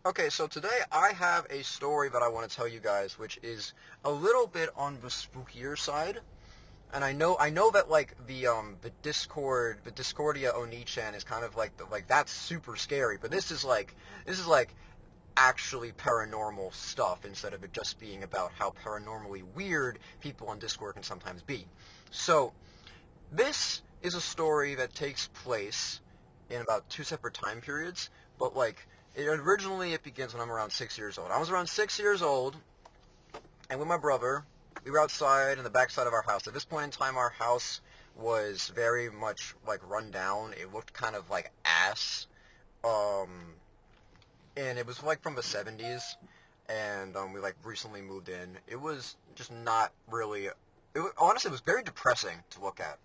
Okay, so today I have a story that I want to tell you guys, which is a little bit on the spookier side. And I know that like the Discordia Oni-chan is kind of like that's super scary, but this is like actually paranormal stuff instead of it just being about how paranormally weird people on Discord can sometimes be. So this is a story that takes place in about two separate time periods, but it begins when I'm around 6 years old. I was around 6 years old, and with my brother, we were outside in the back side of our house. At this point in time, our house was very much like run down. It looked kind of like ass, um, and it was like from the 70s, and we like recently moved in. It was just not really. Honestly, it was very depressing to look at.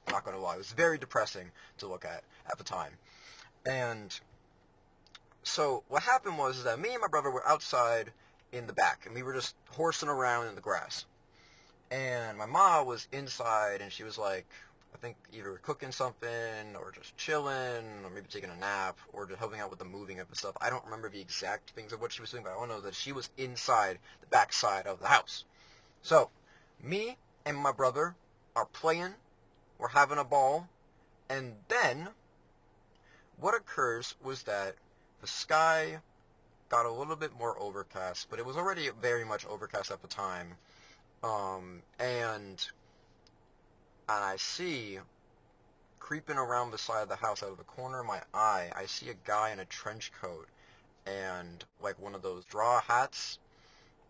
I'm not gonna lie, it was very depressing to look at the time. And so what happened was that me and my brother were outside in the back, and we were just horsing around in the grass. And my mom was inside, and she was like, I think either cooking something, or just chilling, or maybe taking a nap, or just helping out with the moving of the stuff. I don't remember the exact things of what she was doing, but I know that she was inside the back side of the house. So, me and my brother are playing, we're having a ball, and then what occurs was that the sky got a little bit more overcast, but it was already very much overcast at the time. And I see creeping around the side of the house out of the corner of my eye, I see a guy in a trench coat and like one of those straw hats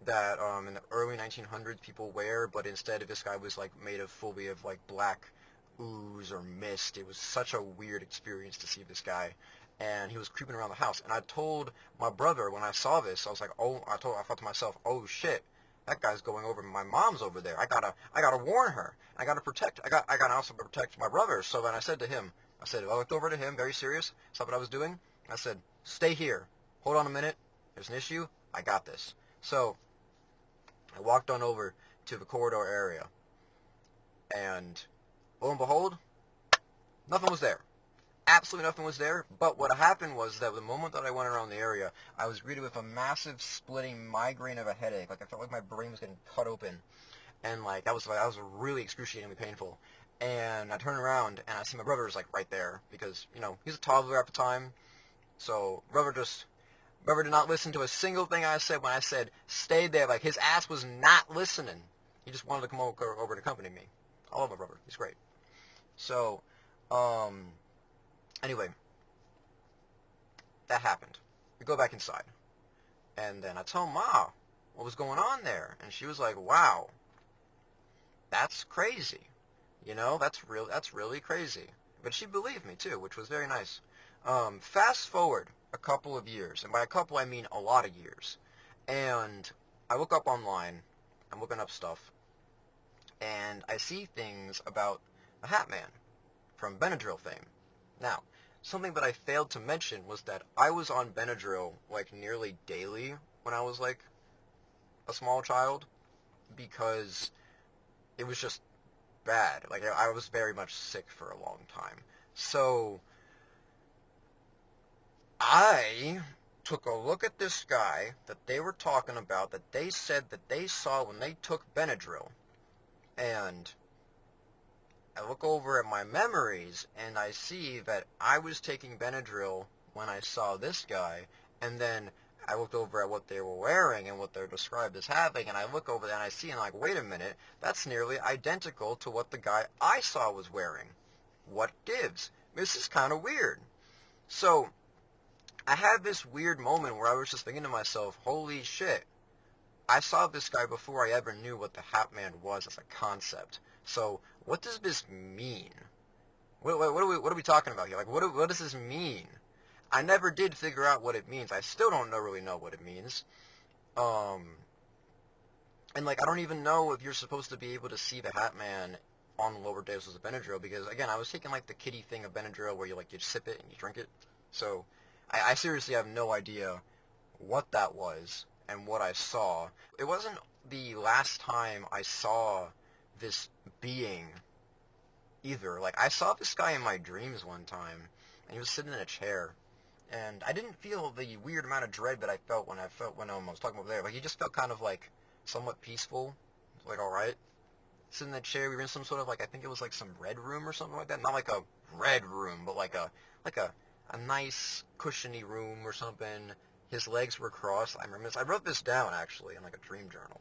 that in the early 1900s people wear, but instead of this guy was like made of fully of like black ooze or mist. It was such a weird experience to see this guy, and he was creeping around the house. And I told my brother when I saw this, I was like, oh, I thought to myself, oh shit, that guy's going over. My mom's over there. I gotta warn her. I gotta also protect my brother. So then I said to him, I looked over to him, very serious, saw what I was doing. I said, stay here. Hold on a minute. There's an issue. I got this. So I walked on over to the corridor area, and lo and behold, nothing was there. Absolutely nothing was there. But what happened was that the moment that I went around the area, I was greeted with a massive splitting migraine of a headache. Like I felt like my brain was getting cut open, and that was really excruciatingly painful. And I turned around and I see my brother was like right there because he's a toddler at the time. So brother did not listen to a single thing I said when I said stay there. Like his ass was not listening. He just wanted to come over to accompany me. I love my brother. He's great. So, um, anyway, that happened. We go back inside. And then I told Ma what was going on there. And she was like, wow, that's crazy. That's really crazy. But she believed me too, which was very nice. Fast forward a couple of years, and by a couple I mean a lot of years. And I look up online, I'm looking up stuff, and I see things about a Hatman from Benadryl fame. Now, something that I failed to mention was that I was on Benadryl like nearly daily when I was like a small child because it was just bad. Like I was very much sick for a long time. So I took a look at this guy that they were talking about that they said that they saw when they took Benadryl, and I look over at my memories and I see that I was taking Benadryl when I saw this guy, and then I looked over at what they were wearing and what they're described as having, and I look over there and I see and I'm like, wait a minute, that's nearly identical to what the guy I saw was wearing. What gives? This is kind of weird. So I had this weird moment where I was just thinking to myself, holy shit, I saw this guy before I ever knew what the Hat Man was as a concept. So what does this mean? What are we talking about here? Like, what does this mean? I never did figure out what it means. I still don't really know what it means. Um, and like, I don't even know if you're supposed to be able to see the Hat Man on lower doses of Benadryl because, again, I was taking like the kiddie thing of Benadryl where you sip it and you drink it. So I seriously have no idea what that was and what I saw. It wasn't the last time I saw this being either. Like, I saw this guy in my dreams one time, and he was sitting in a chair, and I didn't feel the weird amount of dread that I felt when I was talking over there. Like he just felt kind of like somewhat peaceful, like all right. Sit in that chair. We were in some sort of like I think it was like some red room or something like that. Not like a red room, but like a nice cushiony room or something. His legs were crossed. I remember this. I wrote this down actually in like a dream journal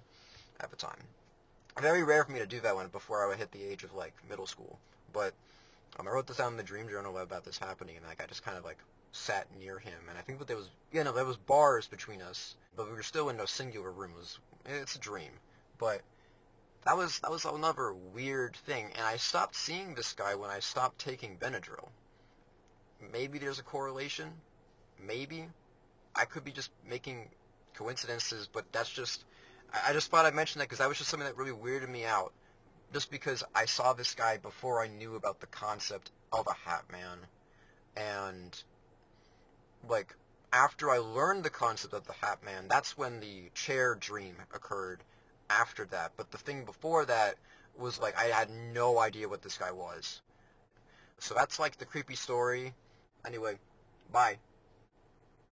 at the time. Very rare for me to do that one before I would hit the age of like middle school. But I wrote this down in the dream journal about this happening, and like I just kind of like sat near him, and I think that there was there was bars between us, but we were still in a singular room. It's a dream, but that was another weird thing, and I stopped seeing this guy when I stopped taking Benadryl. Maybe there's a correlation. Maybe I could be just making coincidences, but that's just I just thought I'd mention that because that was just something that really weirded me out. Just because I saw this guy before I knew about the concept of a Hat Man, and like after I learned the concept of the Hat Man, that's when the chair dream occurred after that. But the thing before that was like I had no idea what this guy was. So that's like the creepy story. Anyway, bye.